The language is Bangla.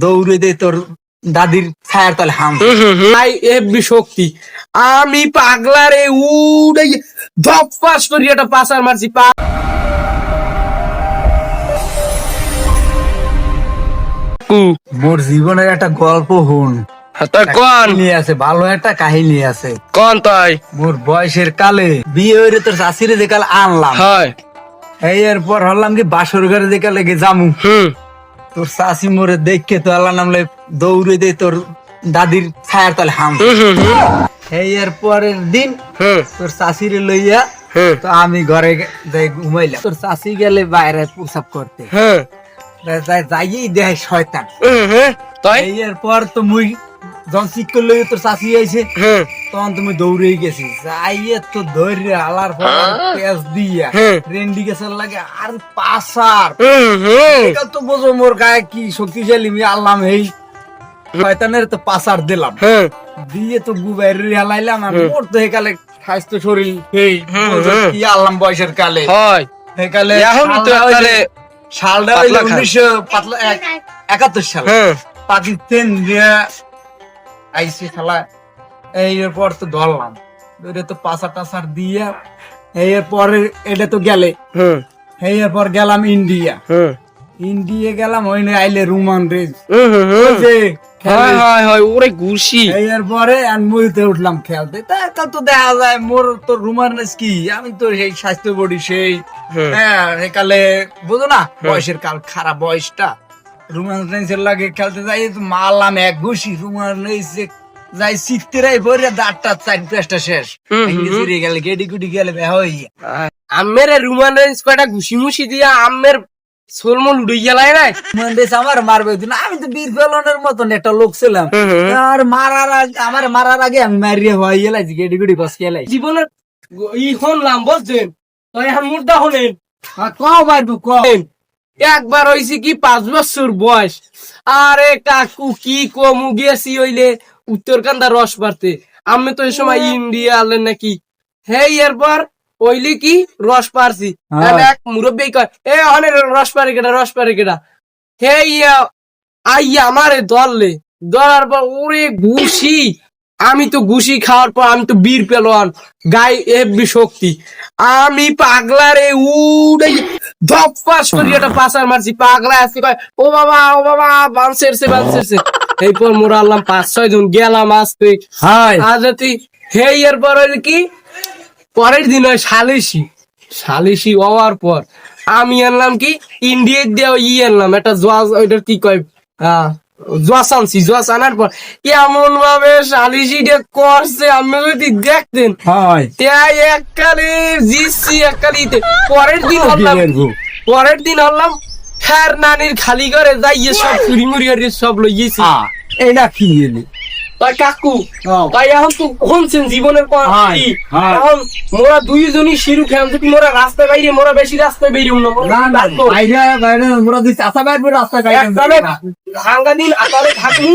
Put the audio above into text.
দৌড়ে দে তোর দাদির ছায়ার তলে হাম। ভাই এফবি শক্তি আমি পাগলারে উড়ে ধপ পাস করি একটা পাসার মারছি মোর জীবনের একটা গল্প হুন কোন নিয়ে আছে, ভালো একটা কাহিনী আছে। কোন তাই মোর বয়সের কালে বিয়ে হইরে তোর চাষিরে যে কাল আনলাম, হয় এই এরপর হলাম কি বাসর ঘরে যে কালে যামু, তোর চাষি মোরে দেখে তো আল্লাহ নামলে দৌড়ে দে তোর দাদির ছায়ার তলে হাম। এই এর পরের দিন তোর চাষিরে লইয়া তো আমি ঘরে যাই ঘুমাইলাম, তোর চাষি গেলে বাইরে প্রসাব করতে, যাইয়েই দেয় শয়তান। তাই এই এর পর তো মুই যখন চিৎকার লইয়া তোর চাষি আইছে তখন তুমি দৌড়ে গেছি, যাইয়ে তো ধরে আলার পর পেঁচ দিয়া রেন্ডি গেছে লাগে আর পাসার এটা তো বোঝো মোর গায়ে কি শক্তিশালী, আমি আল্লাহ এই শয়তানের তো পাসার দিলাম, দিয়ে তো গুবাই হেলাইলাম। আর মোর তো হেকালে স্বাস্থ্য শরীর এই কি আল্লাহ বয়সের কালে হয় হেকালে এখন তো কালে সালটা হইলো 1971 সাল, পাকিস্তান দিয়া আইসি খেলা। এই পর তো ধরলাম, ধরে তো পাসার টাসার দিয়া এই পরে এটা তো গেলে এই পর গেলাম ইন্ডিয়া, ইন্ডিয়া গেলাম ওইনে আইলে রুমান রেজ ওরে ঘুষি। এর পরে মুইতে উঠলাম খেলতে, তা তো দেখা যায় মোর তো রুমান রেজ কি, আমি তো সেই স্বাস্থ্য বডি সেই কালে বুঝো না বয়সের কাল খারাপ বয়সটা, রুমান রেজের লাগে খেলতে যাই তো মারলাম এক ঘুষি, রুমান রেজ যাই শিখতে রাই ভরে দাঁতটা চার পেঁচটা শেষ ফিরে গেলে গেডি গুডি গেলে হইয়া আমের রুমান রেজ কয়টা ঘুষি মুষি দিয়া আমের সোলমল উড়ে গেলাই নাই আমার মারবে না, আমি তো বীর ফেলনের মতন একটা লোক ছিলাম, আর আমার মারার আগে আমি মারিয়ে হয়ে গেলাইছি গেডি গুডি বস গেলাই জীবনের ই হলাম বুঝছেন, তো এখন মুর্দা হলেন কও মারবো কম একবার হইছে কি 5 বছর বয়স, আরে কাকু কি কমু গেছি হইলে উত্তরকান্দা রস পারতে, আমি তো এই সময় ইন্ডিয়া আলেন নাকি, হেই এরপর ওইলি কি রস পারছি, এক মুরব্বী কয় এ অনেক রস পারে কেটা হে আইয়া আমারে ধরলে, ধরার পর ওরে ঘুষি, আমি তো ঘুষি খাওয়ার পর আমি তো বীর পেলোয়ান গায়ে এফবি শক্তি, আমি পাগলারে উড়ে ধপ পাস করি একটা পাসার মারছি, পাগলা আসছে কয় ও বাবা বানছেরছে এরপর মোরা আনলাম 5-6 জন গেলাম আসতে আজতি। হেই এরপর হইল কি পরের দিন হয় সালিশি হওয়ার পর আমি আনলাম কি ইন্ডিয়া দিয়ে আনলাম একটা জোয়াজ, ওইটার কি কয় জোয়াস আনার পর কেমন ভাবে সালিশিটা করছে আমি যদি দেখতেন এককালে জিতছি এককালিতে। পরের দিন হলাম হ্যার নানির খালি করে যাইয়ে সব চুরি মুড়ি সব লইয়েছি। এটা কি তাই কাকু তাই এখন তো শুনছেন জীবনের এখন মোরা দুইজনই শিরু খেলাম, যদি মোরা রাস্তায় বাইরে মোরা বেশি রাস্তায় বেরিয়ে সাংঘাতিক আকারে থাকি।